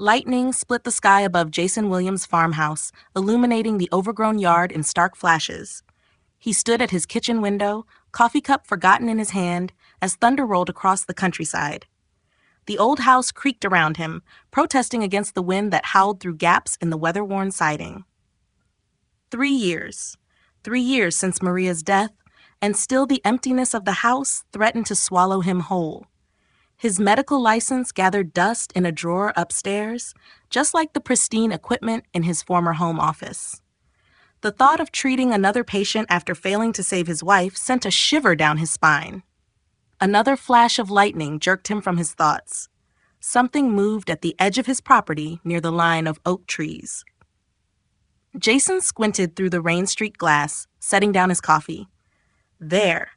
Lightning split the sky above Jason Williams' farmhouse, illuminating the overgrown yard in stark flashes. He stood at his kitchen window, coffee cup forgotten in his hand, as thunder rolled across the countryside. The old house creaked around him, protesting against the wind that howled through gaps in the weather-worn siding. 3 years. 3 years since Maria's death, and still the emptiness of the house threatened to swallow him whole. His medical license gathered dust in a drawer upstairs, just like the pristine equipment in his former home office. The thought of treating another patient after failing to save his wife sent a shiver down his spine. Another flash of lightning jerked him from his thoughts. Something moved at the edge of his property near the line of oak trees. Jason squinted through the rain-streaked glass, setting down his coffee. There,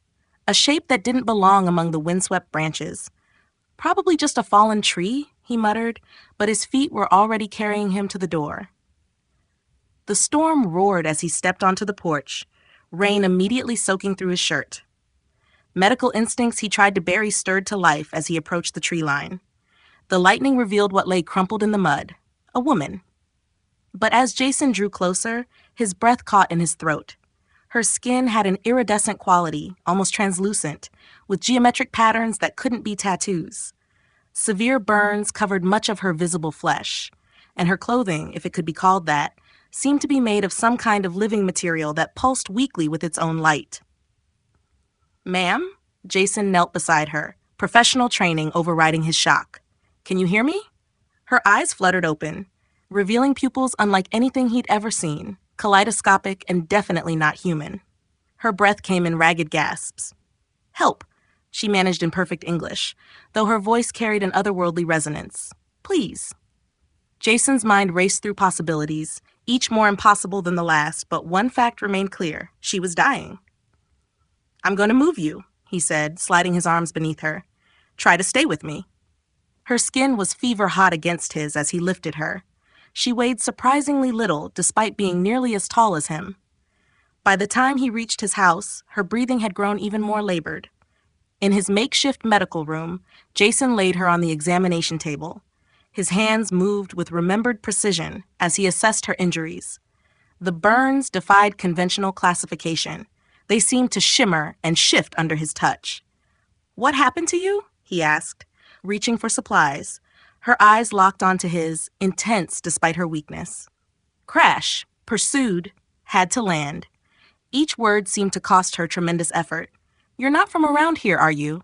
a shape that didn't belong among the windswept branches. Probably just a fallen tree, he muttered, but his feet were already carrying him to the door. The storm roared as he stepped onto the porch, rain immediately soaking through his shirt. Medical instincts he tried to bury stirred to life as he approached the tree line. The lightning revealed what lay crumpled in the mud, a woman. But as Jason drew closer, his breath caught in his throat. Her skin had an iridescent quality, almost translucent, with geometric patterns that couldn't be tattoos. Severe burns covered much of her visible flesh, and her clothing, if it could be called that, seemed to be made of some kind of living material that pulsed weakly with its own light. "Ma'am?" Jason knelt beside her, professional training overriding his shock. "Can you hear me?" Her eyes fluttered open, revealing pupils unlike anything he'd ever seen, kaleidoscopic and definitely not human. Her breath came in ragged gasps. "Help," she managed in perfect English, though her voice carried an otherworldly resonance. "Please." Jason's mind raced through possibilities, each more impossible than the last, but one fact remained clear. She was dying. "I'm going to move you," he said, sliding his arms beneath her. "Try to stay with me." Her skin was fever-hot against his as he lifted her. She weighed surprisingly little, despite being nearly as tall as him. By the time he reached his house, her breathing had grown even more labored. In his makeshift medical room, Jason laid her on the examination table. His hands moved with remembered precision as he assessed her injuries. The burns defied conventional classification. They seemed to shimmer and shift under his touch. "What happened to you?" he asked, reaching for supplies. Her eyes locked onto his, intense despite her weakness. "Crash, pursued, had to land." Each word seemed to cost her tremendous effort. "You're not from around here, are you?"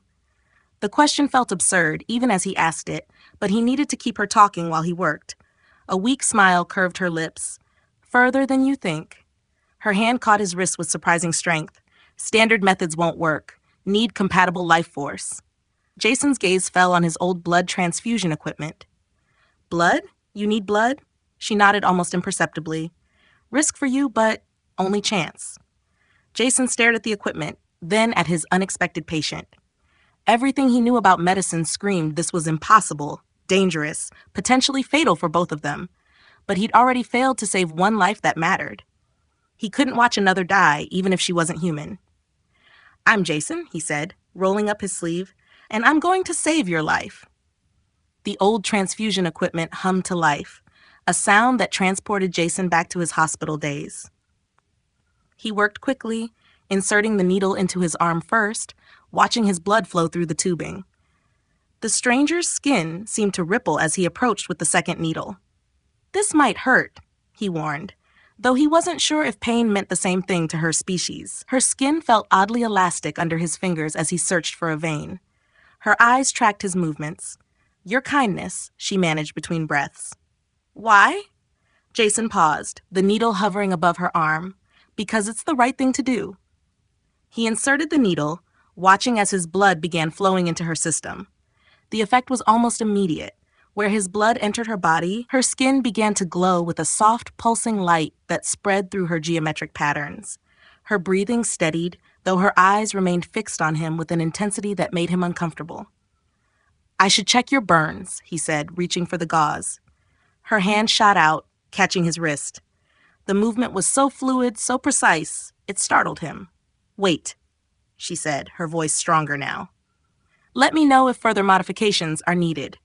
The question felt absurd, even as he asked it, but he needed to keep her talking while he worked. A weak smile curved her lips. "Further than you think." Her hand caught his wrist with surprising strength. "Standard methods won't work. Need compatible life force." Jason's gaze fell on his old blood transfusion equipment. "Blood? You need blood?" She nodded almost imperceptibly. "Risk for you, but only chance." Jason stared at the equipment, then at his unexpected patient. Everything he knew about medicine screamed this was impossible, dangerous, potentially fatal for both of them. But he'd already failed to save one life that mattered. He couldn't watch another die, even if she wasn't human. "I'm Jason," he said, rolling up his sleeve, "and I'm going to save your life." The old transfusion equipment hummed to life, a sound that transported Jason back to his hospital days. He worked quickly, inserting the needle into his arm first, watching his blood flow through the tubing. The stranger's skin seemed to ripple as he approached with the second needle. "This might hurt," he warned, though he wasn't sure if pain meant the same thing to her species. Her skin felt oddly elastic under his fingers as he searched for a vein. Her eyes tracked his movements. "Your kindness," she managed between breaths. "Why?" Jason paused, the needle hovering above her arm. "Because it's the right thing to do." He inserted the needle, watching as his blood began flowing into her system. The effect was almost immediate. Where his blood entered her body, her skin began to glow with a soft, pulsing light that spread through her geometric patterns. Her breathing steadied, though her eyes remained fixed on him with an intensity that made him uncomfortable. "I should check your burns," he said, reaching for the gauze. Her hand shot out, catching his wrist. The movement was so fluid, so precise, it startled him. "Wait," she said, her voice stronger now. "Let me know if further modifications are needed."